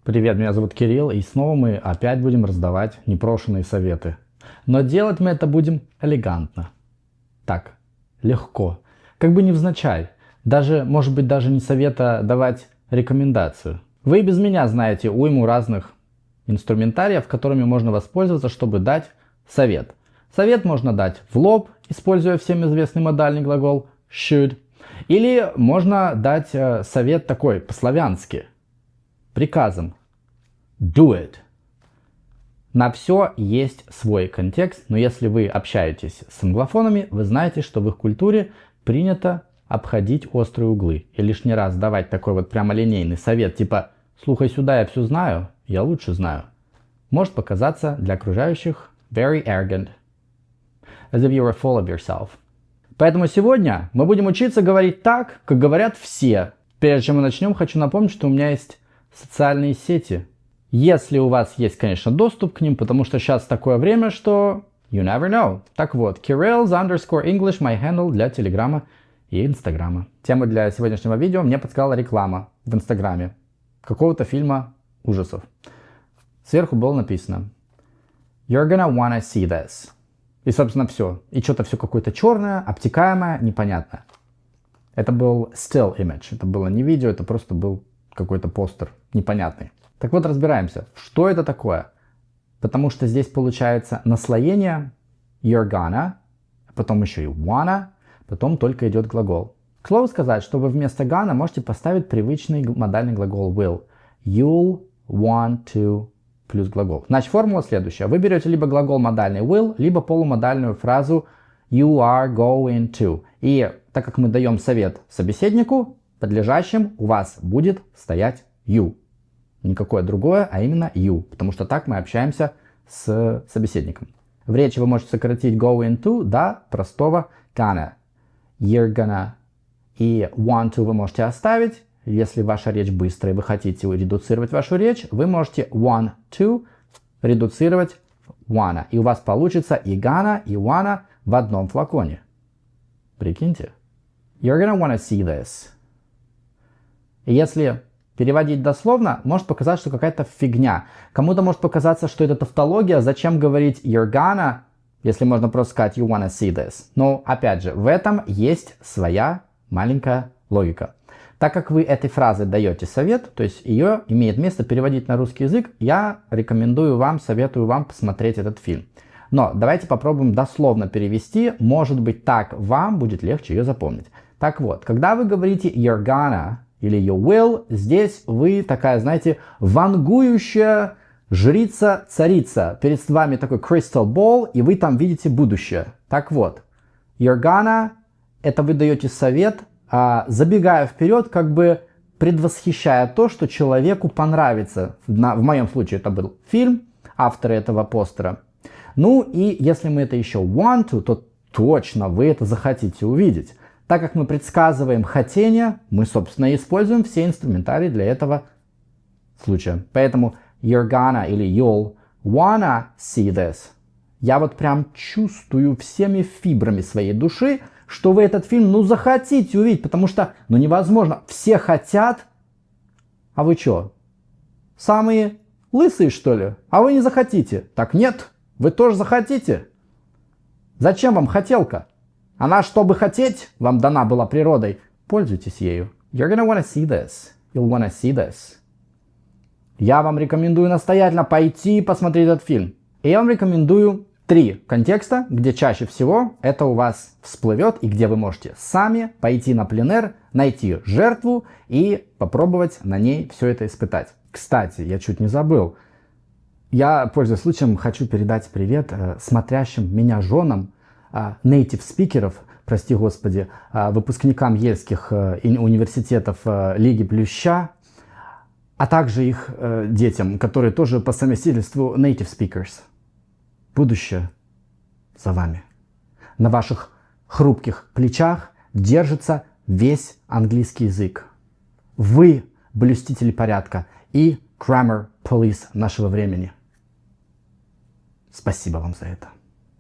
Привет, меня зовут Кирилл, и снова мы опять будем раздавать непрошенные советы. Но делать мы это будем элегантно. Так, легко. Как бы невзначай. Даже, может быть, даже не совета давать рекомендацию. Вы и без меня знаете уйму разных инструментариев, которыми можно воспользоваться, чтобы дать совет. Совет можно дать в лоб, используя всем известный модальный глагол should. Или можно дать совет такой, по-славянски, приказом. Do it. На все есть свой контекст, но если вы общаетесь с англофонами, вы знаете, что в их культуре принято обходить острые углы. И лишний раз давать такой вот прямолинейный совет, типа «слухай сюда, я все знаю, я лучше знаю», может показаться для окружающих very arrogant, as if you were full of yourself. Поэтому сегодня мы будем учиться говорить так, как говорят все. Прежде чем мы начнем, хочу напомнить, что у меня есть социальные сети. Если у вас есть, конечно, доступ к ним, потому что сейчас такое время, что you never know. Так вот, Kirill's_English, my handle для Телеграма и Инстаграма. Тему для сегодняшнего видео мне подсказала реклама в Инстаграме какого-то фильма ужасов. Сверху было написано You're gonna wanna see this. И, собственно, все. И что-то все какое-то черное, обтекаемое, непонятное. Это был still image. Это было не видео, это просто был какой-то постер непонятный. Так вот, разбираемся, что это такое. Потому что здесь получается наслоение you're gonna, потом еще и wanna, потом только идет глагол. К слову сказать, что вы вместо gonna можете поставить привычный модальный глагол will. You'll want to плюс глагол. Значит, формула следующая. Вы берете либо глагол модальный will, либо полумодальную фразу you are going to. И так как мы даем совет собеседнику, подлежащим у вас будет стоять you. Никакое другое, а именно you. Потому что так мы общаемся с собеседником. В речи вы можете сократить going to до простого gonna. You're gonna. И want to вы можете оставить. Если ваша речь быстрая и вы хотите редуцировать вашу речь, вы можете want to редуцировать wanna. И у вас получится и gonna, и wanna в одном флаконе. Прикиньте. You're gonna wanna see this. И если переводить дословно, может показаться, что какая-то фигня. Кому-то может показаться, что это тавтология. Зачем говорить you're gonna, если можно просто сказать you wanna see this. Но, опять же, в этом есть своя маленькая логика. Так как вы этой фразой даете совет, то есть ее имеет место переводить на русский язык, я рекомендую вам, советую вам посмотреть этот фильм. Но давайте попробуем дословно перевести. Может быть, так вам будет легче ее запомнить. Так вот, когда вы говорите you're gonna или you will, здесь вы такая, знаете, вангующая жрица-царица. Перед вами такой crystal ball, и вы там видите будущее. Так вот, you're gonna, это вы даете совет, забегая вперед, как бы предвосхищая то, что человеку понравится. В моем случае это был фильм, авторы этого постера. Ну и если мы это еще want to, то точно вы это захотите увидеть. Так как мы предсказываем хотение, мы, собственно, используем все инструментарии для этого случая. Поэтому you're gonna или you'll wanna see this. Я вот прям чувствую всеми фибрами своей души, что вы этот фильм, захотите увидеть, потому что, невозможно. Все хотят, а вы что, самые лысые, что ли? А вы не захотите. Так нет, вы тоже захотите. Зачем вам хотелка? Она, чтобы хотеть, вам дана была природой. Пользуйтесь ею. You're gonna wanna see this. You'll wanna see this. Я вам рекомендую настоятельно пойти и посмотреть этот фильм. И я вам рекомендую 3 контекста, где чаще всего это у вас всплывет и где вы можете сами пойти на пленэр, найти жертву и попробовать на ней все это испытать. Кстати, я чуть не забыл. Я, пользуясь случаем, хочу передать привет смотрящим меня женам, native спикеров, прости господи, выпускникам ельских университетов Лиги Плюща, а также их детям, которые тоже по совместительству native speakers. Будущее за вами. На ваших хрупких плечах держится весь английский язык. Вы блюстители порядка и grammar police нашего времени. Спасибо вам за это.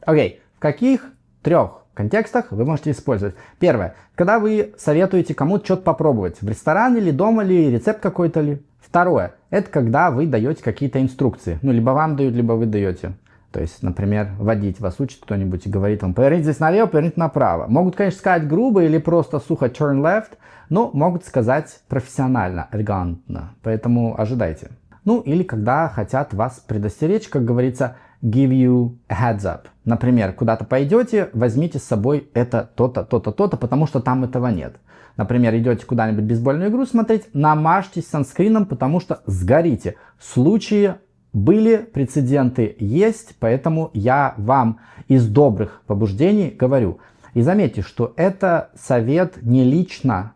Окей, в каких 3 контекстах вы можете использовать? Первое. Когда вы советуете кому-то что-то попробовать. В ресторане ли, дома ли, рецепт какой-то ли. Второе. Это когда вы даете какие-то инструкции. Ну, либо вам дают, либо вы даете. То есть, например, водить вас учит кто-нибудь и говорит вам, поверните здесь налево, поверните направо. Могут, конечно, сказать грубо или просто сухо turn left, но могут сказать профессионально, элегантно. Поэтому ожидайте. Ну, или когда хотят вас предостеречь, как говорится, give you a heads up. Например, куда-то пойдете, возьмите с собой это то-то, то-то, то-то, потому что там этого нет. Например, идете куда-нибудь бейсбольную игру смотреть, намажьтесь санскрином, потому что сгорите. Случаи были, прецеденты есть, поэтому я вам из добрых побуждений говорю. И заметьте, что это совет не лично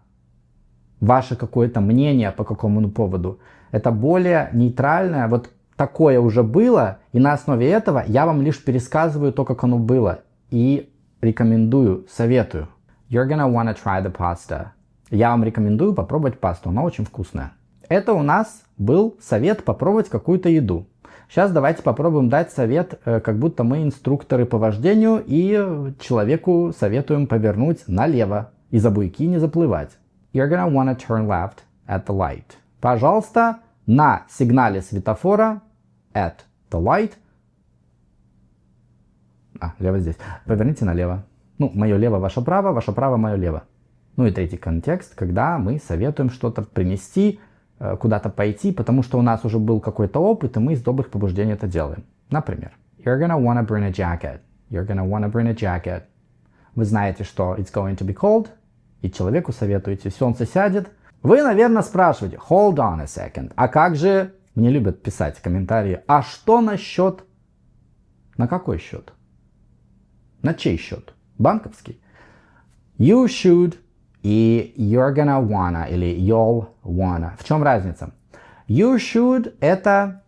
ваше какое-то мнение по какому-то поводу. Это более нейтральное, вот такое уже было, и на основе этого я вам лишь пересказываю то, как оно было. И рекомендую, советую. You're gonna wanna try the pasta. Я вам рекомендую попробовать пасту, она очень вкусная. Это у нас был совет попробовать какую-то еду. Сейчас давайте попробуем дать совет, как будто мы инструкторы по вождению, и человеку советуем повернуть налево и за буйки не заплывать. You're gonna wanna turn left at the light. Пожалуйста, на сигнале светофора at the light. Лево здесь. Поверните налево. Ну, мое лево, ваше право, мое лево. Ну и третий контекст, когда мы советуем что-то принести, куда-то пойти, потому что у нас уже был какой-то опыт, и мы из добрых побуждений это делаем. Например, you're gonna wanna bring a jacket. You're gonna wanna bring a jacket. Вы знаете, что it's going to be cold, и человеку советуете, солнце сядет. Вы, наверное, спрашиваете, hold on a second, а как же, мне любят писать комментарии, а что насчет, на какой счет? На чей счет? Банковский. You should и you're gonna wanna или you'll wanna. В чем разница? You should это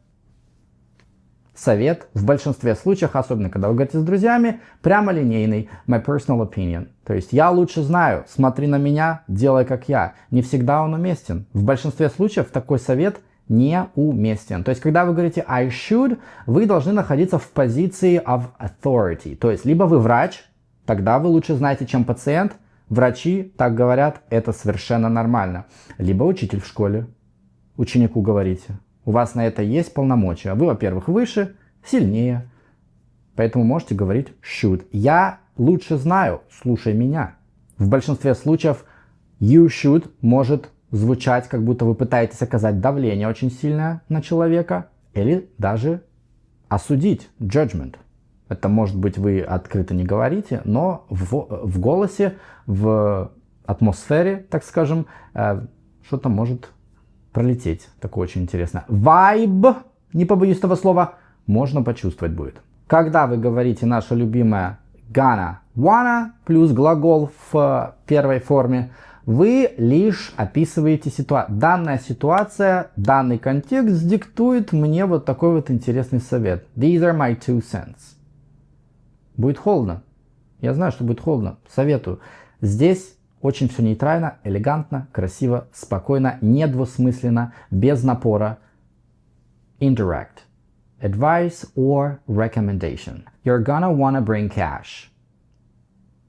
совет в большинстве случаев, особенно когда вы говорите с друзьями, прямолинейный, my personal opinion. То есть я лучше знаю, смотри на меня, делай как я. Не всегда он уместен. В большинстве случаев такой совет неуместен. То есть когда вы говорите I should, вы должны находиться в позиции of authority. То есть либо вы врач, тогда вы лучше знаете, чем пациент. Врачи так говорят, это совершенно нормально. Либо учитель в школе. Ученику говорите. У вас на это есть полномочия. Вы, во-первых, выше, сильнее. Поэтому можете говорить should. Я лучше знаю, слушай меня. В большинстве случаев you should может звучать, как будто вы пытаетесь оказать давление очень сильное на человека. Или даже осудить, judgment. Это может быть вы открыто не говорите, но в голосе, в атмосфере, так скажем, что-то может пролететь. Такое очень интересно. Vibe, не побоюсь этого слова, можно почувствовать будет. Когда вы говорите наше любимое gonna, wanna плюс глагол в первой форме, вы лишь описываете ситуацию. Данная ситуация, данный контекст диктует мне вот такой вот интересный совет. These are my 2 cents. Будет холодно. Я знаю, что будет холодно. Советую. Здесь очень все нейтрально, элегантно, красиво, спокойно, недвусмысленно, без напора. Indirect. Advice or recommendation. You're gonna wanna bring cash.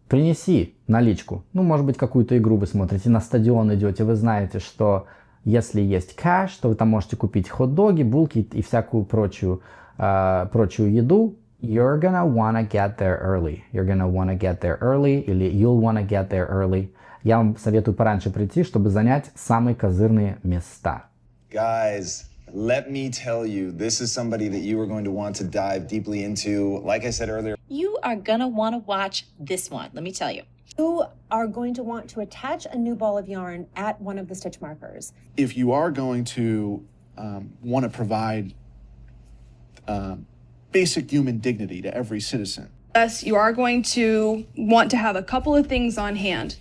Принеси наличку. Ну, может быть, какую-то игру вы смотрите, на стадион идете, вы знаете, что если есть кэш, то вы там можете купить хот-доги, булки и всякую прочую еду. You're gonna wanna get there early. You're gonna wanna get there early или you'll wanna get there early. Я вам советую пораньше прийти, чтобы занять самые козырные места. Guys, let me tell you, this is somebody that you are going to want to dive deeply into. Like I said earlier, you are gonna want to watch this one, let me tell you. You are going to want to attach a new ball of yarn at one of the stitch markers. If you are going to want to provide basic human dignity to every citizen. Thus, you are going to want to have a couple of things on hand.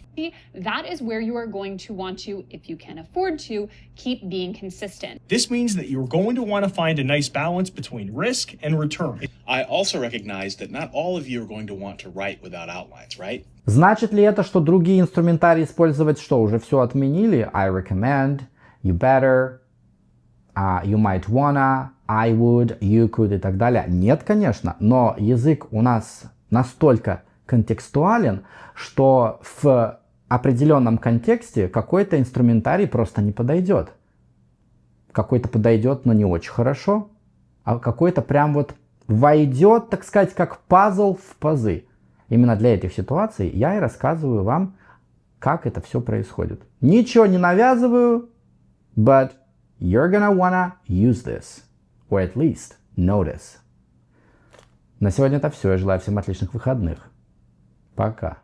That is where you are going to want to, if you can afford to, keep being consistent. This means that you're going to want to find a nice balance between risk and return. I also recognize that not all of you are going to want to write without outlines, right? Значит ли это, что другие инструментарии использовать что, уже все отменили? I recommend, you better, you might wanna, I would, you could и так далее. Нет, конечно, но язык у нас настолько контекстуален, что в определенном контексте какой-то инструментарий просто не подойдет. какой-то подойдет, но не очень хорошо, а какой-то прям вот войдет, так сказать, как пазл в пазы. Именно для этих ситуаций я и рассказываю вам, как это все происходит. Ничего не навязываю, but you're gonna wanna use this, or at least notice. На сегодня это все. Я желаю всем отличных выходных. Пока.